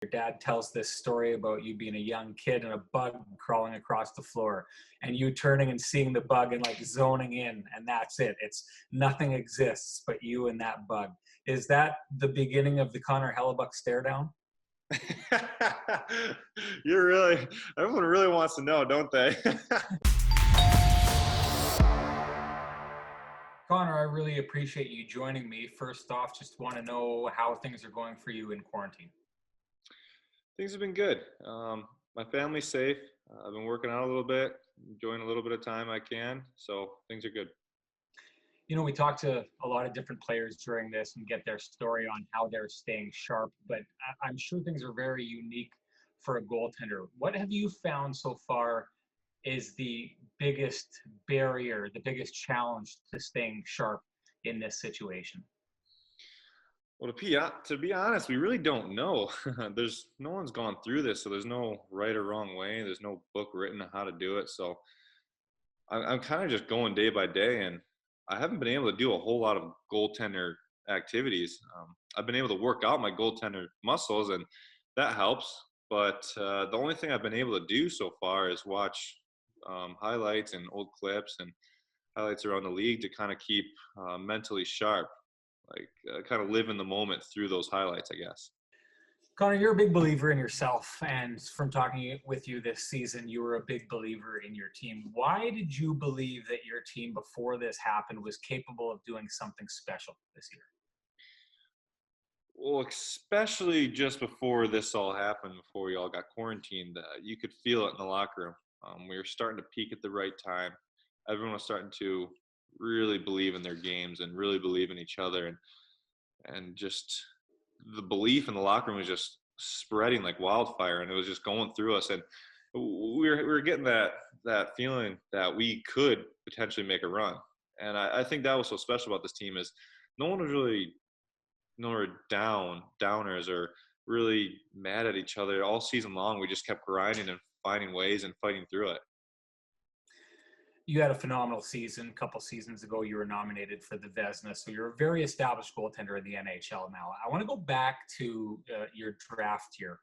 your dad tells this story about you being a young kid and a bug crawling across the floor and you turning and seeing the bug and like zoning in, and that's it. It's nothing exists but you and that bug. Is that the beginning of the Connor Hellebuyck stare down? Everyone really wants to know, don't they? Connor, I really appreciate you joining me. First off, just want to know how things are going for you in quarantine. Things have been good. My family's safe. I've been working out a little bit, enjoying a little bit of time I can. So things are good. You know, we talked to a lot of different players during this and get their story on how they're staying sharp, but I'm sure things are very unique for a goaltender. What have you found so far is the biggest barrier, the biggest challenge to staying sharp in this situation? Well, to be honest, we really don't know. No one's gone through this, so there's no right or wrong way. There's no book written on how to do it. So I'm kind of just going day by day, and I haven't been able to do a whole lot of goaltender activities. I've been able to work out my goaltender muscles, and that helps. But the only thing I've been able to do so far is watch highlights and old clips and highlights around the league to kind of keep mentally sharp, like kind of live in the moment through those highlights, I guess. Connor, you're a big believer in yourself, and from talking with you this season, you were a big believer in your team. Why did you believe that your team before this happened was capable of doing something special this year? Well, especially just before this all happened, before we all got quarantined, you could feel it in the locker room. We were starting to peak at the right time. Everyone was starting to really believe in their games and really believe in each other, and just the belief in the locker room was just spreading like wildfire, and it was just going through us. And we were getting that feeling that we could potentially make a run. And I think that was so special about this team is no one was really downers or really mad at each other all season long. We just kept grinding and finding ways and fighting through it. You had a phenomenal season. A couple seasons ago, you were nominated for the Vezina, so you're a very established goaltender in the NHL now. I want to go back to your draft year.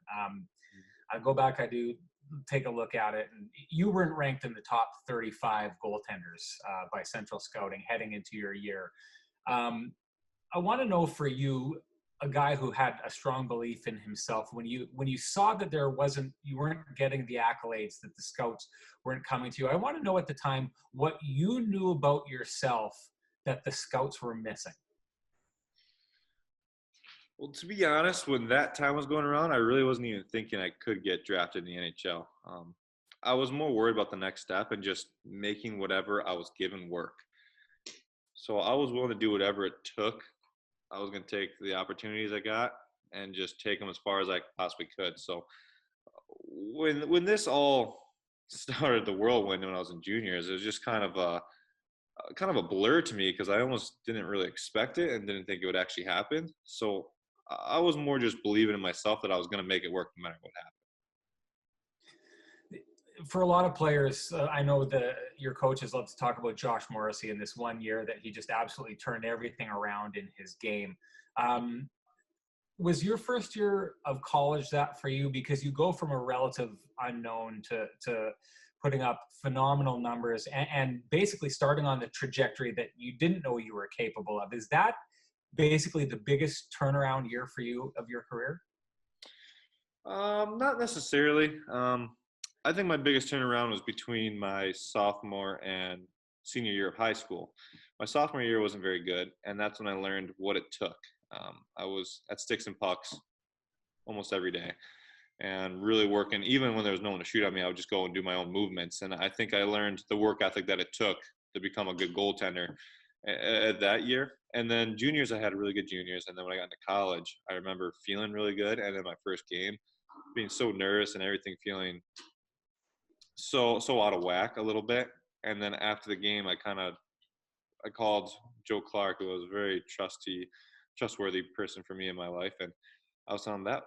I go back, I do take a look at it, and you weren't ranked in the top 35 goaltenders by Central Scouting heading into your year. I want to know for you, a guy who had a strong belief in himself, when you saw that you weren't getting the accolades, that the scouts weren't coming to you, I want to know at the time what you knew about yourself that the scouts were missing. Well, to be honest, when that time was going around, I really wasn't even thinking I could get drafted in the NHL. I was more worried about the next step and just making whatever I was given work. So I was willing to do whatever it took. I was going to take the opportunities I got and just take them as far as I possibly could. So when this all started, the whirlwind when I was in juniors, it was just kind of a blur to me because I almost didn't really expect it and didn't think it would actually happen. So I was more just believing in myself that I was going to make it work no matter what happened. For a lot of players, I know that your coaches love to talk about Josh Morrissey in this one year that he just absolutely turned everything around in his game. Was your first year of college that for you? Because you go from a relative unknown to putting up phenomenal numbers and basically starting on the trajectory that you didn't know you were capable of. Is that basically the biggest turnaround year for you of your career? Not necessarily. I think my biggest turnaround was between my sophomore and senior year of high school. My sophomore year wasn't very good, and that's when I learned what it took. I was at sticks and pucks almost every day and really working. Even when there was no one to shoot at me, I would just go and do my own movements. And I think I learned the work ethic that it took to become a good goaltender at that year. And then juniors, I had really good juniors. And then when I got into college, I remember feeling really good. And then my first game, being so nervous and everything, feeling so out of whack a little bit. And then after the game, I called Joe Clark, who was a very trustworthy person for me in my life. And I was telling him that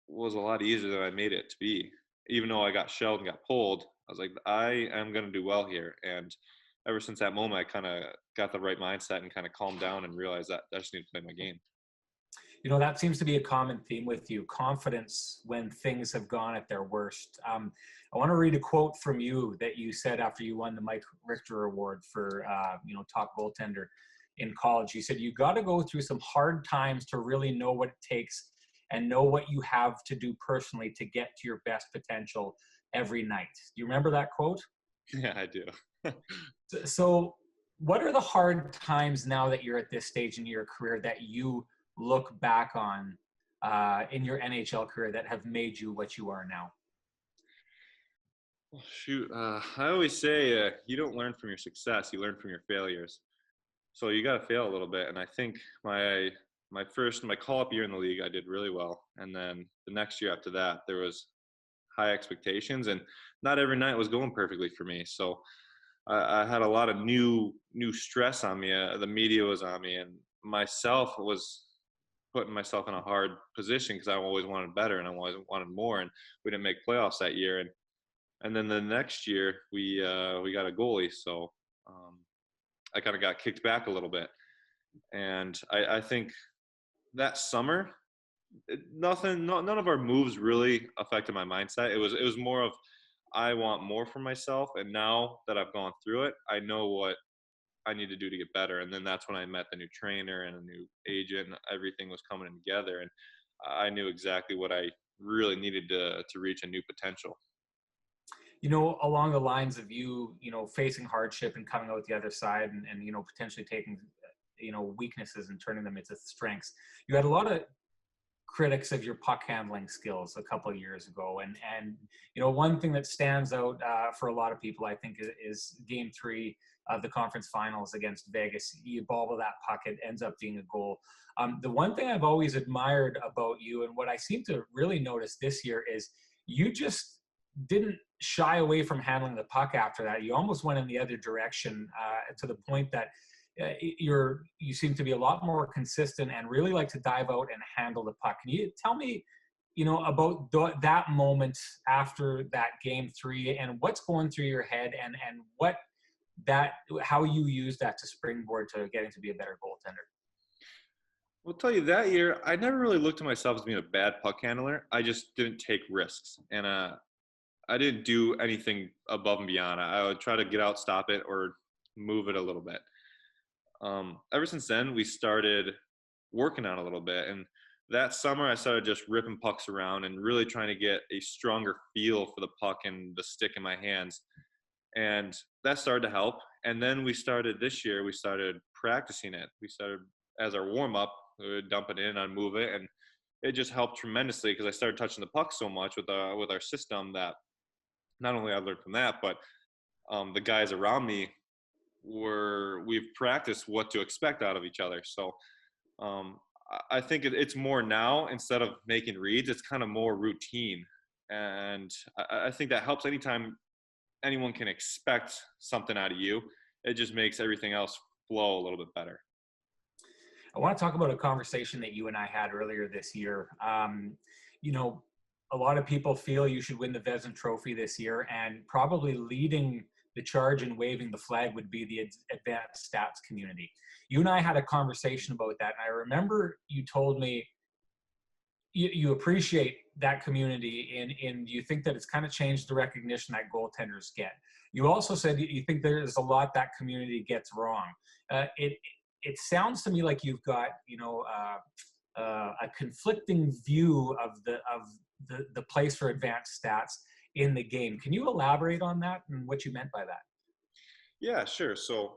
was a lot easier than I made it to be. Even though I got shelled and got pulled, I was like, I am going to do well here. And ever since that moment, I kind of got the right mindset and kind of calmed down and realized that I just need to play my game. You know, that seems to be a common theme with you, confidence when things have gone at their worst. I want to read a quote from you that you said after you won the Mike Richter Award for, top goaltender in college. You said, you got to go through some hard times to really know what it takes and know what you have to do personally to get to your best potential every night. Do you remember that quote? Yeah, I do. So what are the hard times now that you're at this stage in your career that you look back on in your NHL career that have made you what you are now? Well, shoot, I always say you don't learn from your success, you learn from your failures. So you got to fail a little bit. And I think my call up year in the league, I did really well. And then the next year after that, there was high expectations, and not every night was going perfectly for me. So I had a lot of new stress on me. The media was on me, and myself was putting myself in a hard position because I always wanted better and I always wanted more. And we didn't make playoffs that year. And then the next year we got a goalie. So I kind of got kicked back a little bit. And I think that summer, none of our moves really affected my mindset. It was more of, I want more for myself. And now that I've gone through it, I know what I need to do to get better. And then that's when I met the new trainer and a new agent, and everything was coming together. And I knew exactly what I really needed to reach a new potential. You know, along the lines of you, facing hardship and coming out the other side and potentially taking, weaknesses and turning them into strengths. You had a lot of critics of your puck handling skills a couple of years ago, and one thing that stands out for a lot of people, I think, is Game 3 of the conference finals against Vegas. You bobble that puck, it ends up being a goal. The one thing I've always admired about you, and what I seem to really notice this year, is you just didn't shy away from handling the puck after that. You almost went in the other direction to the point that you seem to be a lot more consistent and really like to dive out and handle the puck. Can you tell me, about that moment after that Game 3 and what's going through your head and how you use that to springboard to getting to be a better goaltender? I'll tell you, that year, I never really looked at myself as being a bad puck handler. I just didn't take risks. And I didn't do anything above and beyond. I would try to get out, stop it, or move it a little bit. Ever since then, we started working on it a little bit. And that summer, I started just ripping pucks around and really trying to get a stronger feel for the puck and the stick in my hands. And that started to help. And then this year, we started practicing it. We started, as our warm up, we would dump it in and move it. And it just helped tremendously because I started touching the puck so much with our system that not only I learned from that, but the guys around me we've practiced what to expect out of each other. So I think it's more now, instead of making reads, it's kind of more routine. And I think that helps. Anytime anyone can expect something out of you, it just makes everything else flow a little bit better. I want to talk about a conversation that you and I had earlier this year. A lot of people feel you should win the Vezina Trophy this year, and probably leading the charge and waving the flag would be the advanced stats community. You and I had a conversation about that, and I remember you told me you appreciate that community and you think that it's kind of changed the recognition that goaltenders get. You also said you think there's a lot that community gets wrong. It sounds to me like you've got a conflicting view of the place for advanced stats in the game. Can you elaborate on that and what you meant by that? Yeah, sure. So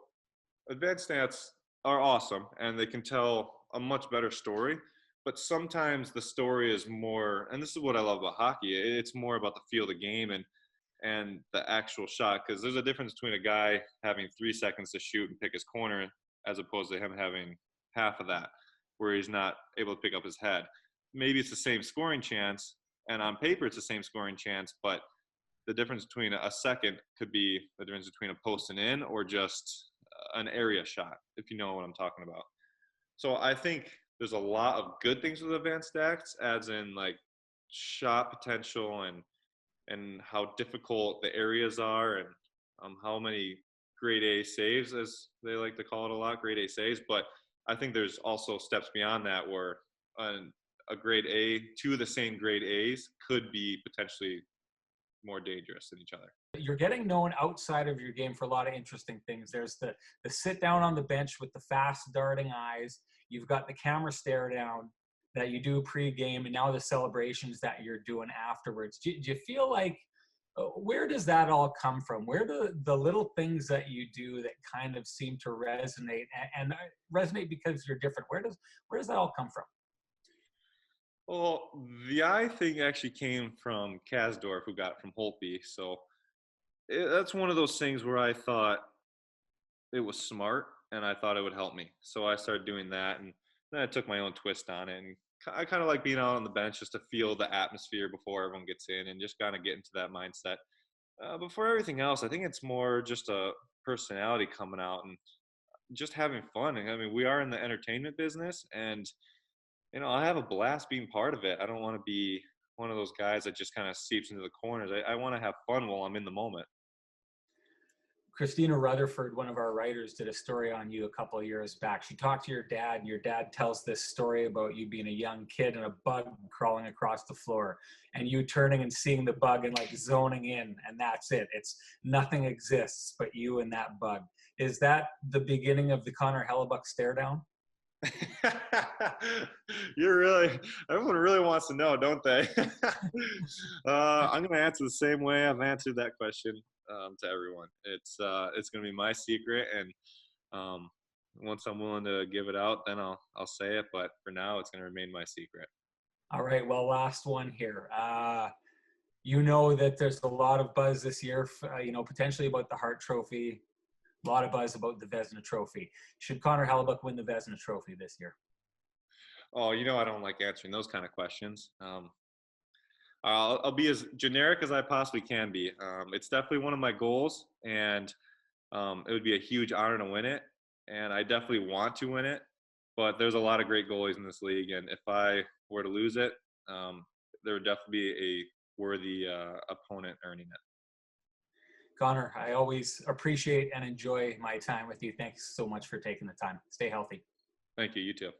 advanced stats are awesome and they can tell a much better story, but sometimes the story is more, and this is what I love about hockey, it's more about the feel of the game and the actual shot, because there's a difference between a guy having 3 seconds to shoot and pick his corner as opposed to him having half of that where he's not able to pick up his head. Maybe it's the same scoring chance, and on paper it's the same scoring chance, but the difference between a second could be the difference between a post and in or just an area shot, if you know what I'm talking about. So I think there's a lot of good things with advanced stats, as in like shot potential and how difficult the areas are, and how many grade A saves, as they like to call it a lot, grade A saves. But I think there's also steps beyond that where a grade A, two of the same grade A's could be potentially more dangerous than each other. You're getting known outside of your game for a lot of interesting things. There's the sit down on the bench with the fast darting eyes. You've got the camera stare down that you do pre-game, and now the celebrations that you're doing afterwards. Do you feel like, where does that all come from? Where do the little things that you do that kind of seem to resonate and resonate because you're different? Where does that all come from? Well, the eye thing actually came from Kasdorf, who got it from Holtby. So that's one of those things where I thought it was smart and I thought it would help me. So I started doing that, and then I took my own twist on it. And I kind of like being out on the bench just to feel the atmosphere before everyone gets in and just kind of get into that mindset. But for everything else, I think it's more just a personality coming out and just having fun. And I mean, we are in the entertainment business, and I have a blast being part of it. I don't want to be one of those guys that just kind of seeps into the corners. I want to have fun while I'm in the moment. Christina Rutherford, one of our writers, did a story on you a couple of years back. She talked to your dad, and your dad tells this story about you being a young kid and a bug crawling across the floor, and you turning and seeing the bug and like zoning in, and that's it. It's nothing exists but you and that bug. Is that the beginning of the Connor Hellebuyck stare down? Everyone really wants to know, don't they? I'm going to answer the same way I've answered that question to everyone. It's going to be my secret, and once I'm willing to give it out, then I'll say it. But for now, it's going to remain my secret. All right. Well, last one here. You know that there's a lot of buzz this year, potentially about the Hart Trophy. A lot of buzz about the Vezina Trophy. Should Connor Hellebuyck win the Vezina Trophy this year? Oh, I don't like answering those kind of questions. I'll be as generic as I possibly can be. It's definitely one of my goals, and it would be a huge honor to win it. And I definitely want to win it. But there's a lot of great goalies in this league, and if I were to lose it, there would definitely be a worthy opponent earning it. Connor, I always appreciate and enjoy my time with you. Thanks so much for taking the time. Stay healthy. Thank you. You too.